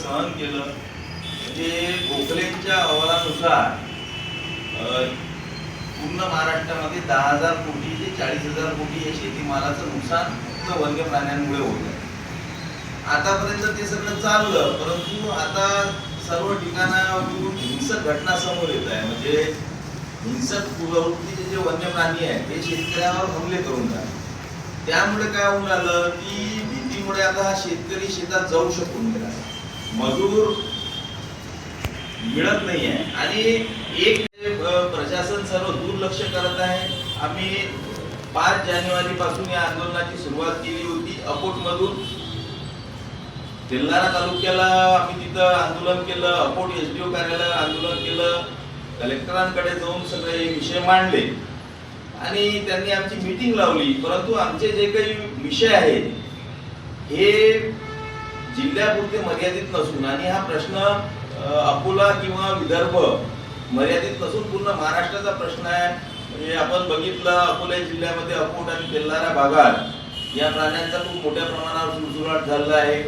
सहन केलं. म्हणजे गोखलेंच्या अहवालानुसार पूर्ण महाराष्ट्रामध्ये 10,000 कोटी ते 40,000 कोटी हे शेतीमालाचं नुकसान फक्त वन्य प्राण्यांमुळे होत आहे. आतापर्यंत ते सगळं चाललं, परंतु आता सर्व ठिकाणावरून हिंसक घटना समोर येत आहे. म्हणजे हिंसक प्रवृत्तीचे जे वन्य प्राणी आहेत ते शेतकऱ्यांवर हमले करून राहिले. त्यामुळे काय होऊन राहिलं की भीतीमुळे आता हा शेतकरी शेतात जाऊ शकून गेला, मजूर मिळत नाही आहे आणि एक प्रशासन सर्व दुर्लक्ष करत आहे. आम्ही 5 जानेवारी पासून या आंदोलनाची सुरुवात केली होती. अकोटमधून तेल्हारा तालुक्याला आम्ही तिथं आंदोलन केलं, अकोट SDO कार्यालयावर आंदोलन केलं, कलेक्टरांकडे जाऊन सगळे विषय मांडले आणि त्यांनी आमची मीटिंग लावली. परंतु आमचे जे काही विषय आहेत हे जिल्ह्यापुरते मर्यादित नसून आणि हा प्रश्न अकोला किंवा विदर्भ मर्यादित नसून पूर्ण महाराष्ट्राचा प्रश्न आहे. म्हणजे आपण बघितलं अकोला जिल्ह्यामध्ये अकोट आणि तेल्हारा भागात या प्राण्यांचा खूप मोठ्या प्रमाणावर सुळसुळाट झालेला आहे.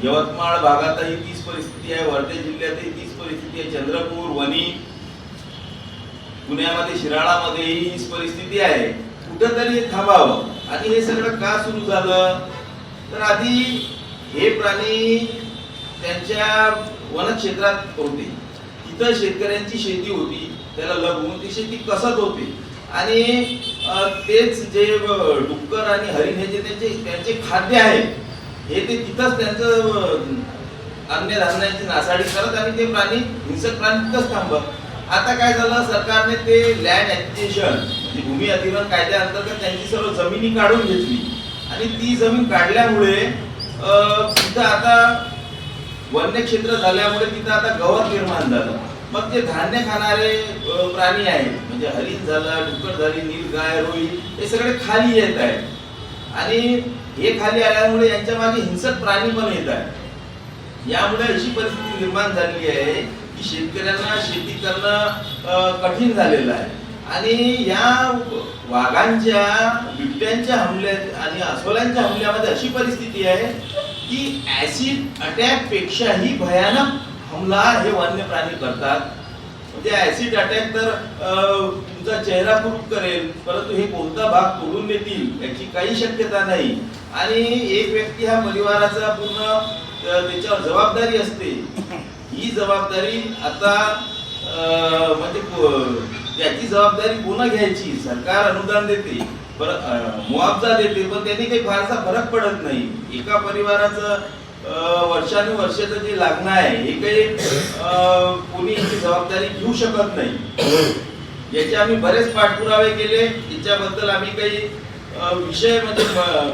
यवतमाळ भागातही तीच परिस्थिती आहे, वर्धा जिल्ह्यातही तीच परिस्थिती आहे, चंद्रपूर, वणी, पुण्यामध्ये शिराळामध्येही हीच परिस्थिती आहे. कुठंतरी थांबावं. आणि हे सगळं का सुरू झालं तर आधी हे प्राणी त्यांच्या वनक्षेत्रात होते, तिथं शेतकऱ्यांची शेती होती, त्याला लागून ती शेती कसत होती आणि तेच जे डुक्कर आणि हरिण हे जे त्यांचे खाद्य आहे हे ते तिथंच त्यांचं अन्नधान्याची नासाडी करत आणि ते प्राणी हिंसक प्राणी तिथंच थांबत. आता काय झालं, सरकारने ते लँड ॲक्विजिशन म्हणजे भूमी अधिग्रहण कायद्याअंतर्गत त्यांची सर्व जमिनी काढून घेतली आणि ती जमीन काढल्यामुळे तिथं आता वन्य क्षेत्र झाल्यामुळे तिथं आता गवत निर्माण झालं. मग ते धान्य खाणारे प्राणी आहेत म्हणजे हरिण झाला, डुक्कर झाली, नीलगाय, रोई हे सगळे खाली येत आहेत आणि हे खाली आल्यामुळे यांच्या मागे हिंसक प्राणी पण येत आहेत. यामुळे अशी परिस्थिती निर्माण झाली आहे की शेतकऱ्यांना शेती करणं कठीण झालेलं आहे आणि या वाघांच्या, बिबट्यांच्या हमल्यात आणि अस्वलांच्या हमल्यामध्ये अशी परिस्थिती आहे की ऍसिड अटॅक पेक्षाही भयानक हमला हे वन्य प्राणी करतात. म्हणजे ऍसिड अटॅक तर तुमचा चेहरा कुरूप करेल, परंतु हे कोणता भाग तोडून देतील याची काही शक्यता नाही. आणि एक व्यक्ती हा परिवाराचा पूर्ण त्याच्यावर जबाबदारी असते. ही जबाबदारी आता म्हणजे त्याची जबाबदारी कोण घ्यायची? सरकार अनुदान देते, मुआवजा देते, पण त्यांनी काही फारसा फरक पडत नाही. एका परिवाराचं वर्षानुवर्षाचं जे लागणं आहे हे काही कोणी याची जबाबदारी घेऊ शकत नाही. याचे आम्ही बरेच पाठपुरावे केले, याच्याबद्दल आम्ही काही विषय म्हणजे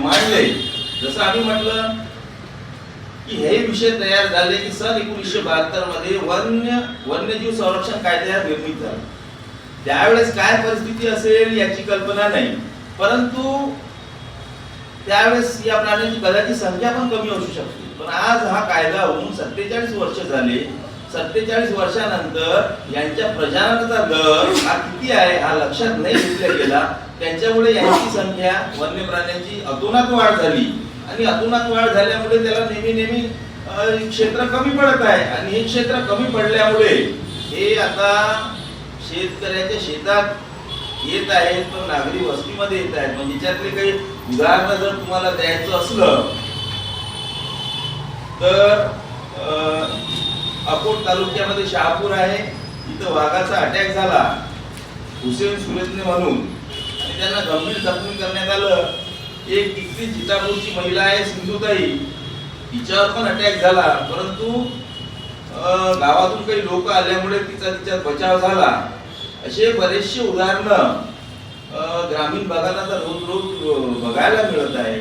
मांडले. जसं आम्ही म्हटलं की हे विषय तयार झाले की सन 1972 मध्ये वन्यजीव संरक्षण कायदा निर्मित झाला. त्यावेळेस काय परिस्थिती असेल याची कल्पना नाही, परंतु त्यावेळेस या प्राण्यांची कदाचित संख्या पण कमी असू शकते. पण आज हा कायदा होऊन 47 वर्ष झाले. 47 वर्षानंतर यांच्या प्रजननाचा दर हा किती आहे हा लक्षात नाही घेतला गेला. त्यांच्यामुळे यांची संख्या वन्य प्राण्यांची अतोनात वाढ झाली आणि अतोनात वाढ झाल्यामुळे त्याला नेहमी क्षेत्र कमी पडत आहे आणि हे क्षेत्र कमी पडल्यामुळे हे आता शेतकऱ्याच्या शेतात येत आहेत, पण नागरी वस्तीमध्ये येत आहेत. म्हणजे याच्यातले काही उदाहरण जर तुम्हाला द्यायचं असलं तर अकोट तालुक्यामध्ये शहापूर आहे, इथं वाघाचा अटॅक झाला हुसेन सुरेशने म्हणून आणि त्यांना गंभीर जखमी करण्यात आलं. एक तिसरी जितापूरची महिला आहे सिंधुताई, तिच्यावर पण अटॅक झाला, परंतु गावातून काही लोक आल्यामुळे तिच्यात बचाव झाला. असे बरेचसे उदाहरणं ग्रामीण भागात आता रोज बघायला मिळत आहे.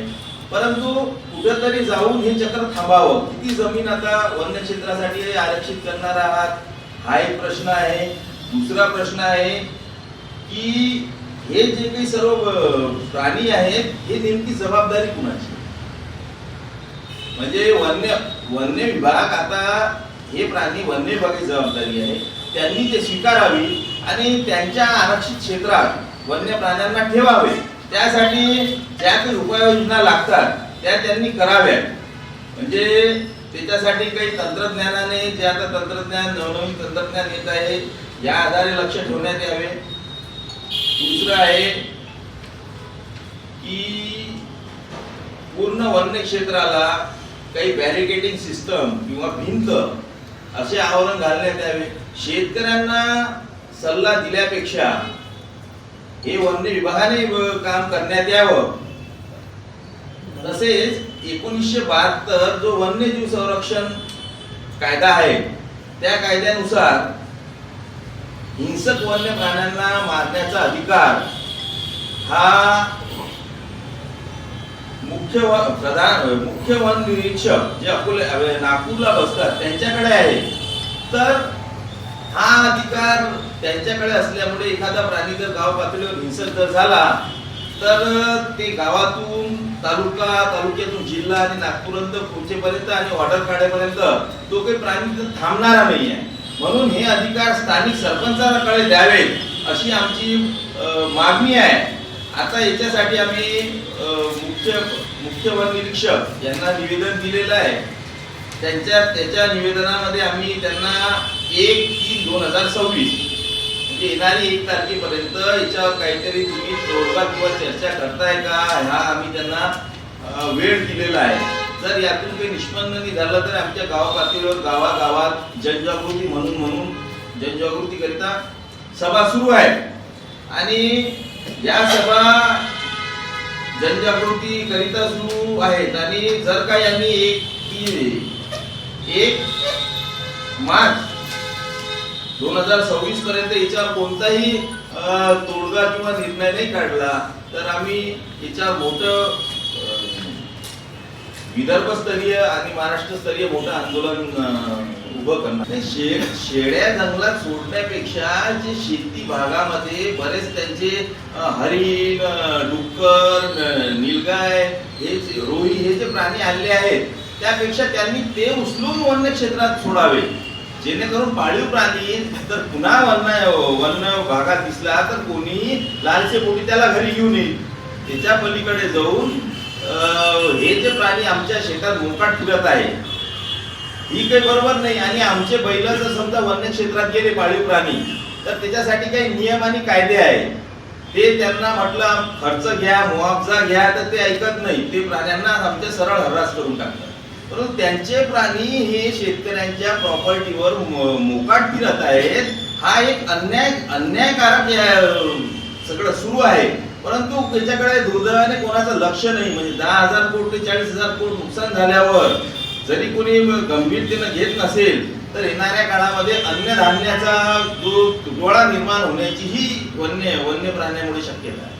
परंतु कुठेतरी जाऊन हे चक्र थांबावं. किती जमीन आता वन्य क्षेत्रासाठी आरक्षित करणार आहात हा एक प्रश्न आहे. दुसरा प्रश्न आहे की हे जे काही सर्व प्राणी आहेत हे नेमकी जबाबदारी कुणाची? म्हणजे वन्य विभाग आता हे प्राणी वन्य विभागाची जबाबदारी आहे, त्यांनी ते स्वीकारावी आणि त्यांच्या आरक्षित क्षेत्रात वन्य प्राण्यांना ठेवावे. त्यासाठी ज्या काही उपाययोजना लागतात त्या त्यांनी कराव्यात. म्हणजे त्याच्यासाठी काही तंत्रज्ञानाने जे आता नवनवीन तंत्रज्ञान येत आहे या आधारे लक्ष ठेवण्यात यावे. दुसरं आहे की पूर्ण वन्य क्षेत्राला काही बॅरिकेडिंग सिस्टम किंवा भिंत असे आवरण घालण्यात यावे. शेतकऱ्यांना सल्ला दिल्यापेक्षा हे वन्य विभागाने काम करण्यात यावं. तसेच 1972 जो वन्यजीव संरक्षण कायदा आहे त्या कायद्यानुसार हिंसक वन्य प्राण्यांना मारण्याचा अधिकार हा मुख्य वन निरीक्षक जे नागपूरला बसतात त्यांच्याकडे आहे. तर हा अधिकार त्यांच्याकडे असल्यामुळे एखादा प्राणी जर गाव पातळीवर हिंसक जर झाला तर ते गावातून तालुक्यातून जिल्हा आणि नागपूरपर्यंत पोहोचेपर्यंत आणि ऑर्डर काढेपर्यंत तो काही प्राणी थांबणारा नाही आहे. म्हणून हे अधिकार स्थानिक सरपंचाकडे द्यावे अशी आमची मागणी आहे. आता याच्यासाठी आम्ही मुख्य वन निरीक्षक यांना निवेदन दिलेलं आहे. त्याच्या निवेदनामध्ये आम्ही त्यांना 1/3/2026 म्हणजे येणारी 1 तारखेपर्यंत याच्यावर काहीतरी तुम्ही तोडगा किंवा चर्चा करताय का हा आम्ही त्यांना वेळ दिलेला आहे. जर यातून काही निष्पन्न नाही झालं तर आमच्या गाव पातळीवर गावागावात जनजागृती म्हणून जनजागृतीकरिता सभा सुरू आहे आणि या सभा जनजागृती करिता सुरू आहेत. आणि जर का यांनी 1 मार्च 2026 पर्यंत याच्यावर कोणताही तोडगा किंवा निर्णय नाही काढला तर आम्ही याच्यावर मोठं विदर्भस्तरीय आणि महाराष्ट्रस्तरीय मोठं आंदोलन उभं करणार. शेळ्या जंगलात सोडण्यापेक्षा जे शेती भागामध्ये बरेच त्यांचे हरिण, डुक्कर, निलगाय, रोही हे जे प्राणी आले आहेत त्यापेक्षा त्यांनी ते उचलून वन्य क्षेत्रात सोडावे जेणेकरून पाळीव प्राणी जर पुन्हा वन्य भागात दिसला तर कोणीही लालसे पोटी त्याला घरी घेऊन येईल. त्याच्या पलीकडे जाऊन हे जे प्राणी आमच्या शेतात मोकाट फिरत आहे ही काही बरोबर नाही. आणि आमचे बैल जर समजा वन्य क्षेत्रात गेले पाळीव प्राणी तर त्याच्यासाठी काही नियम आणि कायदे आहे. ते त्यांना म्हटलं खर्च घ्या, मुआवजा घ्या तर ते ऐकत नाही. ते प्राण्यांना आमच्या सरळ हरास करून टाकतात. परंतु त्यांचे प्राणी हे शेतकऱ्यांच्या प्रॉपर्टीवर मोकाट फिरत आहेत. हा एक अन्यायकारक सगळं सुरू आहे. परंतु त्याच्याकडे दुर्दैवाने कोणाचं लक्ष नाही. म्हणजे 10,000 कोटी ते 40,000 कोटी नुकसान झाल्यावर जरी कोणी गंभीरतेनं घेत नसेल तर येणाऱ्या काळामध्ये अन्नधान्याचा जो तुटवडा निर्माण होण्याची ही वन्य प्राण्यामुळे शक्यता आहे.